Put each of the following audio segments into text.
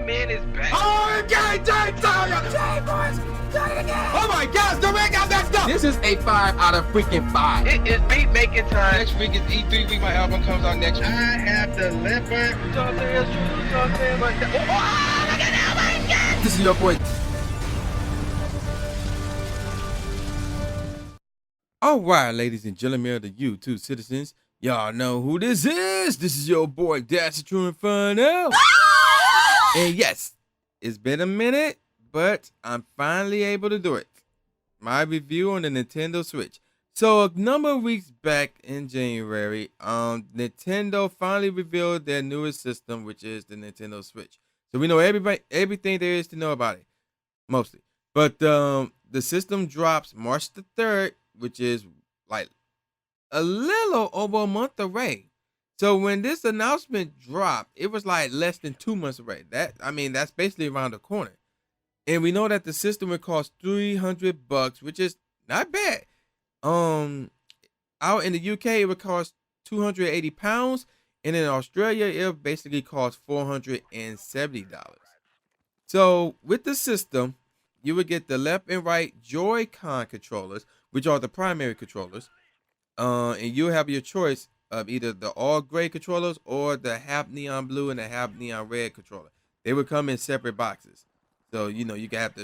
man is back. Oh, okay, boys. Oh my gosh, the ring got messed up. This is a 5 out of freaking 5. It is beat making time. Next week is E3 week. My album comes out next week. I have delivered. You talking is true. You talking, but look at that, my God. This is your boy. All right, ladies and gentlemen of the YouTube citizens, y'all know who this is. This is your boy, That's the True Inferno. And yes, it's been a minute, but I'm finally able to do it. My review on the Nintendo Switch. So a number of weeks back in January, Nintendo finally revealed their newest system, which is the Nintendo Switch. So we know everything there is to know about it, mostly. But the system drops March the 3rd, which is like a little over a month away. So when this announcement dropped, it was like less than 2 months away. That's basically around the corner. And we know that the system would cost $300, which is not bad. Out in the UK, it would cost £280, and in Australia, it basically cost $470. So with the system, you would get the left and right Joy-Con controllers, which are the primary controllers, and you have your choice of either the all gray controllers or the half neon blue and the half neon red controller. They would come in separate boxes. So, you can have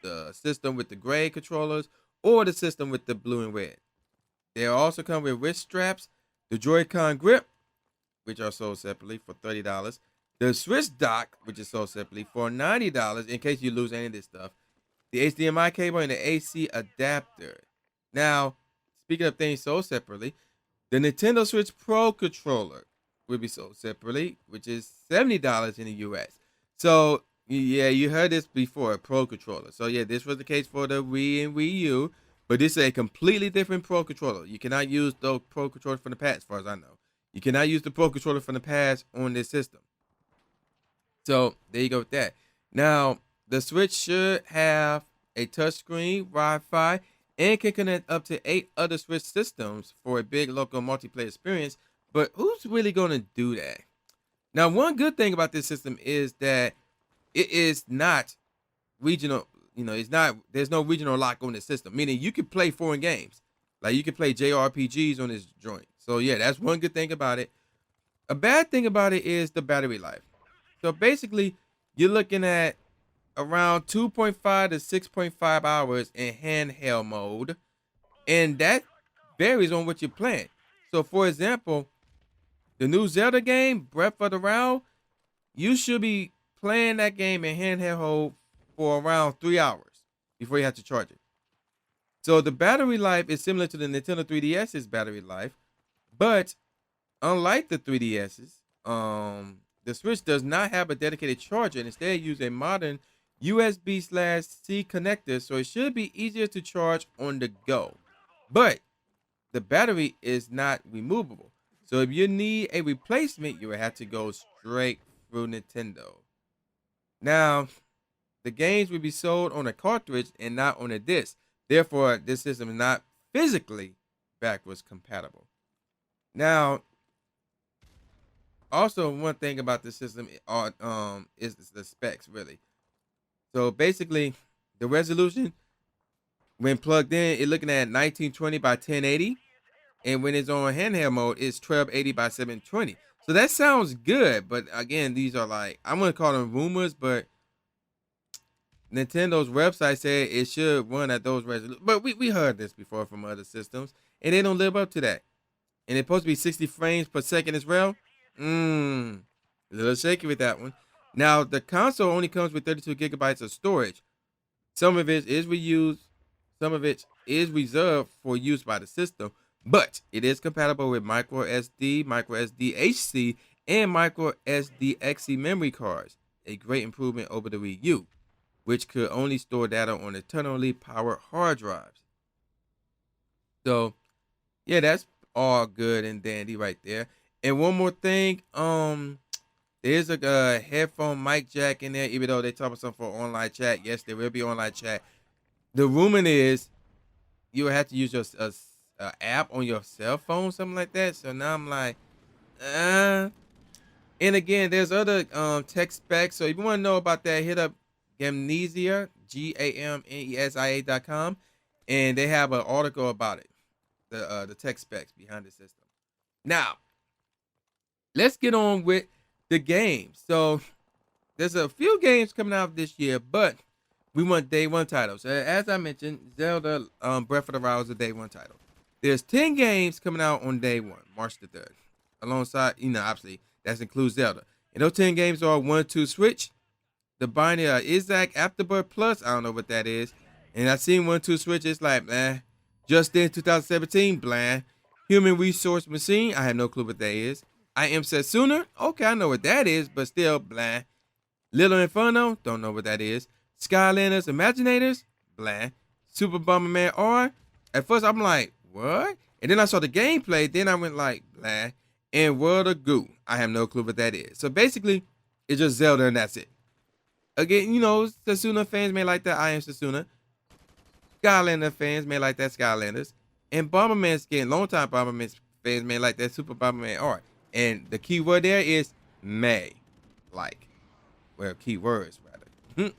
the system with the gray controllers or the system with the blue and red. They also come with wrist straps, the Joy-Con grip, which are sold separately for $30, the Switch dock, which is sold separately for $90 in case you lose any of this stuff, the HDMI cable, and the AC adapter. Now, speaking of things sold separately, the Nintendo Switch Pro controller will be sold separately, which is $70 in the US. So, yeah, you heard this before, a Pro controller. So, yeah, this was the case for the Wii and Wii U, but this is a completely different Pro controller. You cannot use the Pro controller from the past, as far as I know. You cannot use the Pro controller from the past on this system. So, there you go with that. Now, the Switch should have a touchscreen, Wi-Fi, and can connect up to 8 other Switch systems for a big local multiplayer experience. But who's really going to do that? Now, one good thing about this system is that it is not regional. There's no regional lock on this system, meaning you can play foreign games. Like you can play JRPGs on this joint. So yeah, that's one good thing about it. A bad thing about it is the battery life. So basically, you're looking at around 2.5 to 6.5 hours in handheld mode, and that varies on what you're playing. So for example, the new Zelda game, Breath of the Wild, you should be playing that game in handheld mode for around 3 hours before you have to charge it. So the battery life is similar to the Nintendo 3DS's battery life, but unlike the 3DS's, the Switch does not have a dedicated charger and instead use a modern USB/C connector, so it should be easier to charge on the go. But the battery is not removable. So if you need a replacement, you will have to go straight through Nintendo. Now, the games will be sold on a cartridge and not on a disc. Therefore, this system is not physically backwards compatible. Now, also one thing about the system is the specs, really. So basically, the resolution, when plugged in, it's looking at 1920 by 1080. And when it's on handheld mode, it's 1280 by 720. So that sounds good. But again, these are like, I'm going to call them rumors, but Nintendo's website said it should run at those resolutions. But we heard this before from other systems, and they don't live up to that. And it's supposed to be 60 frames per second as well. A little shaky with that one. Now, the console only comes with 32 gigabytes of storage. Some of it is reused. Some of it is reserved for use by the system. But it is compatible with micro SD, micro SD HC, and micro SD XC memory cards. A great improvement over the Wii U, which could only store data on internally powered hard drives. So, yeah, that's all good and dandy right there. And one more thing, there's a headphone mic jack in there, even though they talk about something for online chat. Yes, there will be online chat. The rumor is you will have to use your app on your cell phone, something like that. So now I'm like, and And again, there's other tech specs. So if you want to know about that, hit up Gamnesia, GAMNESIA.com, and they have an article about it, the tech specs behind the system. Now, let's get on with the game. So there's a few games coming out this year, but we want day one titles. As I mentioned, Zelda Breath of the Wild is a day one title. There's 10 games coming out on day one, March the 3rd. Alongside, obviously, that includes Zelda. And those 10 games are 1, 2 Switch, the Binding of Isaac Afterbirth Plus, I don't know what that is. And I seen 1, 2 Switch, it's like, blah. Just in 2017, blah. Human Resource Machine, I have no clue what that is. I Am Setsuna, okay, I know what that is, but still, blah. Little Inferno, don't know what that is. Skylanders Imaginators, blah. Super Bomberman R. At first, I'm like, what? And then I saw the gameplay, then I went like, blah. And World of Goo, I have no clue what that is. So basically, it's just Zelda and that's it. Again, Setsuna fans may like that, I Am Setsuna. Skylander fans may like that, Skylanders. And Bomberman skin, longtime Bomberman fans may like that, Super Bomberman R. And the key word there is may. Like, well, keywords rather.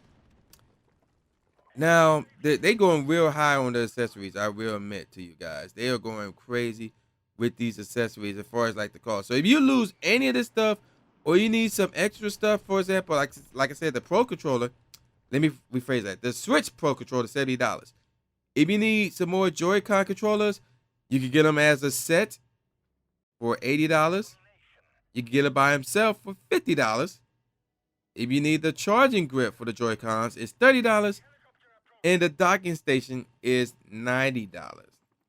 Now, they going real high on the accessories, I will admit to you guys. They are going crazy with these accessories as far as like the cost. So if you lose any of this stuff or you need some extra stuff, for example, like I said, the Pro Controller, let me rephrase that. The Switch Pro Controller, $70. If you need some more Joy-Con controllers, you can get them as a set for $80. You can get it by himself for $50. If you need the charging grip for the Joy-Cons, it's $30. And the docking station is $90.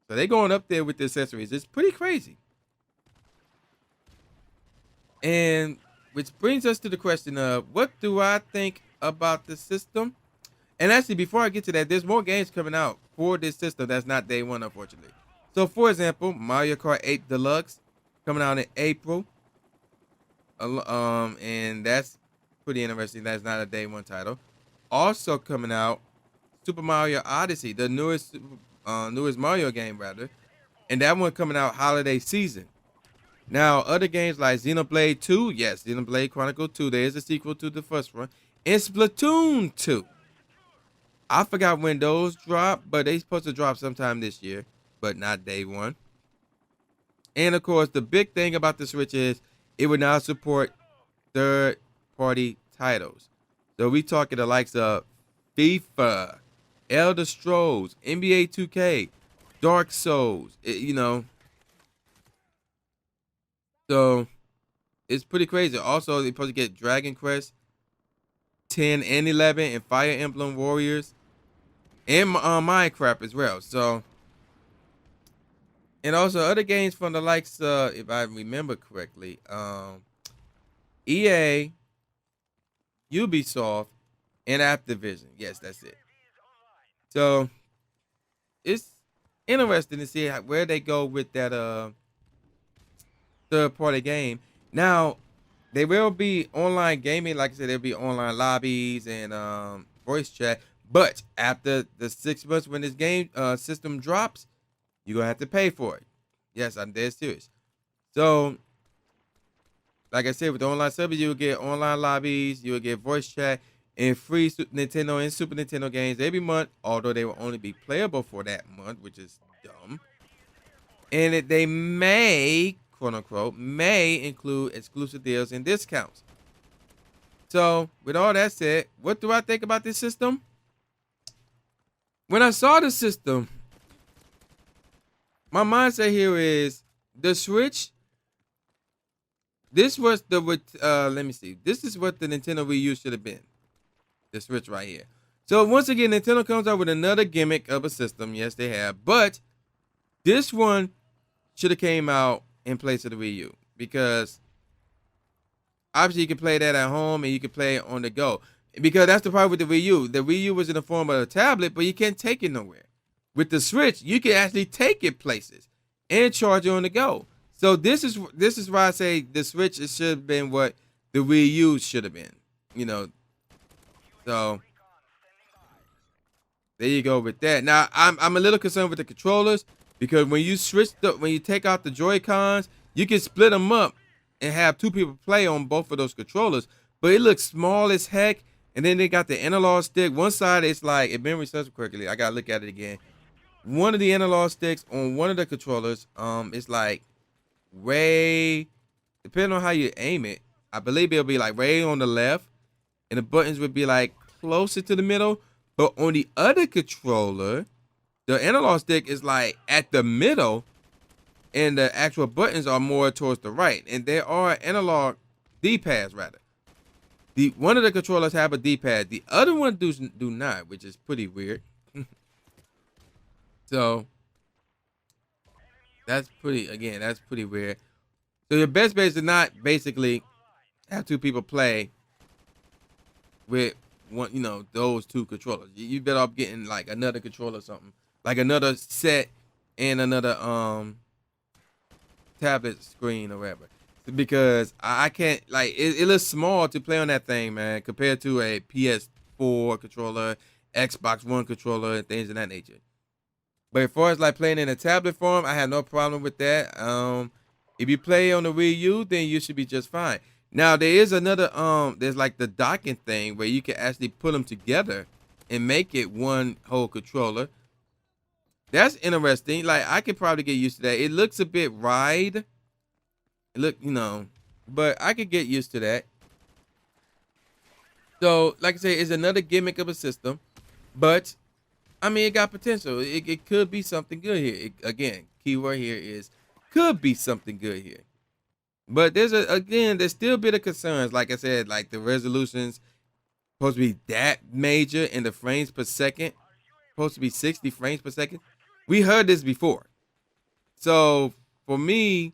So they're going up there with the accessories. It's pretty crazy. And which brings us to the question of, what do I think about the system? And actually, before I get to that, there's more games coming out for this system that's not day one, unfortunately. So, for example, Mario Kart 8 Deluxe coming out in April. And that's pretty interesting. That's not a day one title. Also coming out, Super Mario Odyssey, the newest Mario game, rather. And that one coming out holiday season. Now, other games like Xenoblade 2, yes, Xenoblade Chronicle 2, there is a sequel to the first one. And Splatoon 2. I forgot when those drop, but they supposed to drop sometime this year, but not day one. And, of course, the big thing about the Switch is it will now support third-party titles. So we talking the likes of FIFA, Elder Scrolls, NBA 2K, Dark Souls, So it's pretty crazy. Also, they're supposed to get Dragon Quest 10 and 11 and Fire Emblem Warriors and Minecraft as well. So, and also other games from the likes, if I remember correctly, EA, Ubisoft, and Activision. Yes, that's it. So it's interesting to see where they go with that third-party game. Now, there will be online gaming. Like I said, there'll be online lobbies and voice chat. But after the 6 months when this game system drops, you're going to have to pay for it. Yes, I'm dead serious. So, like I said, with the online service, you will get online lobbies, you will get voice chat, and free Nintendo and Super Nintendo games every month, although they will only be playable for that month, which is dumb. And they may, quote unquote, may include exclusive deals and discounts. So, with all that said, what do I think about this system? When I saw the system, my mindset here is the Switch. This was the let me see. This is what the Nintendo Wii U should have been. The Switch right here. So once again, Nintendo comes out with another gimmick of a system. Yes, they have. But this one should have came out in place of the Wii U, because obviously you can play that at home and you can play it on the go. Because that's the problem with the Wii U. The Wii U was in the form of a tablet, but you can't take it nowhere. With the Switch, you can actually take it places and charge it on the go. So this is why I say the Switch should have been what the Wii U should have been. So there you go with that. Now I'm a little concerned with the controllers, because when you take out the Joy-Cons, you can split them up and have 2 people play on both of those controllers, but it looks small as heck. And then they got the analog stick. One side is like, if memory serves correctly, I gotta look at it again. One of the analog sticks on one of the controllers, it's like way, depending on how you aim it, I believe it'll be like way on the left, and the buttons would be like closer to the middle. But on the other controller, the analog stick is like at the middle, and the actual buttons are more towards the right. And there are analog D-pads rather. One of the controllers have a D-pad. The other one do not, which is pretty weird. So that's pretty weird. So your best bet is to not basically have 2 people play with one, those 2 controllers. You better off getting like another controller or something, like another set and another tablet screen or whatever. Because I can't, like, it looks small to play on that thing, man, compared to a PS4 controller, Xbox One controller, and things of that nature. But as far as like playing in a tablet form, I have no problem with that. If you play on the Wii U, then you should be just fine. Now there is another there's like the docking thing where you can actually put them together and make it one whole controller. That's interesting. Like I could probably get used to that. It looks a bit wide. Look, but I could get used to that. So, like I say, it's another gimmick of a system, but I mean, it got potential. It could be something good here. Again, keyword here is could be something good here. But there's still a bit of concerns. Like I said, like the resolution's supposed to be that major and the frames per second supposed to be 60 frames per second. We heard this before. So for me,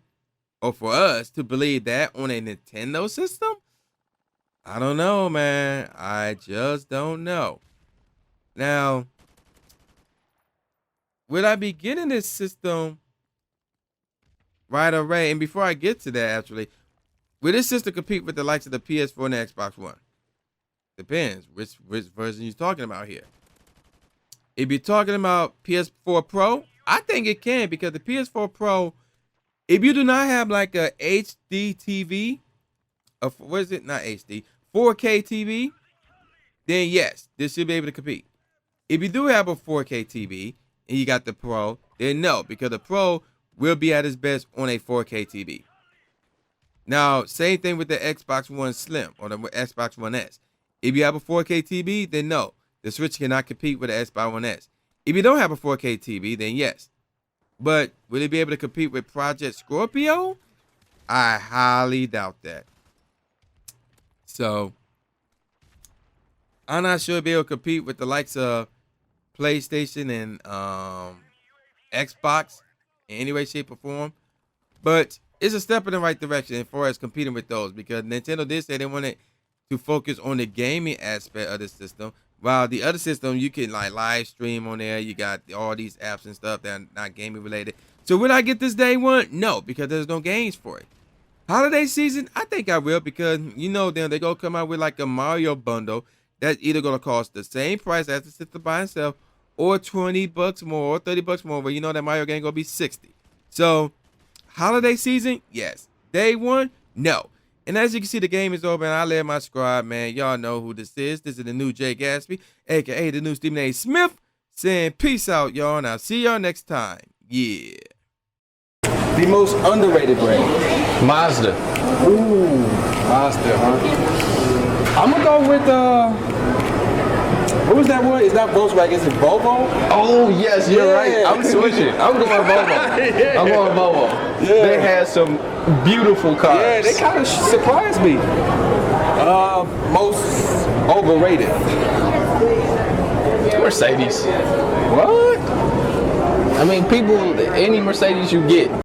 or for us to believe that on a Nintendo system, I don't know, man. I just don't know. Now, would I be getting this system right away? And before I get to that, actually, will this system compete with the likes of the PS4 and the Xbox One? Depends which version you're talking about here. If you're talking about PS4 Pro, I think it can, because the PS4 Pro, if you do not have like a HD TV, what is it? Not HD, 4K TV, then yes, this should be able to compete. If you do have a 4K TV and you got the Pro, then no, because the Pro will be at its best on a 4K TV. Now, same thing with the Xbox One Slim or the Xbox One S. If you have a 4K TV, then no, the Switch cannot compete with the Xbox One S. If you don't have a 4K TV, then yes. But will it be able to compete with Project Scorpio? I highly doubt that. So, I'm not sure it'll be able to compete with the likes of PlayStation and Xbox in any way, shape, or form. But it's a step in the right direction as far as competing with those, because Nintendo did say they wanted to focus on the gaming aspect of the system. While the other system, you can like live stream on there. You got all these apps and stuff that are not gaming related. So will I get this day one? No, because there's no games for it. Holiday season, I think I will, because then they're going to come out with like a Mario bundle that's either going to cost the same price as the system by itself, or $20 more, or $30 more, but that Mario game going to be 60. So holiday season, yes. Day one, no. And as you can see, the game is over, and I led my squad, man. Y'all know who this is. This is the new Jay Gatsby, a.k.a. the new Stephen A. Smith, saying peace out, y'all, and I'll see y'all next time. Yeah. The most underrated brand. Mazda. Ooh, Mazda, huh? I'm gonna go with what was that one? It's not Volkswagen, is it Volvo? Oh yes, you're right. I'm switching. I'm going Volvo. I'm going Volvo. Yeah. They had some beautiful cars. Yeah, they kind of surprised me. Most overrated. Mercedes. What? I mean, any Mercedes you get,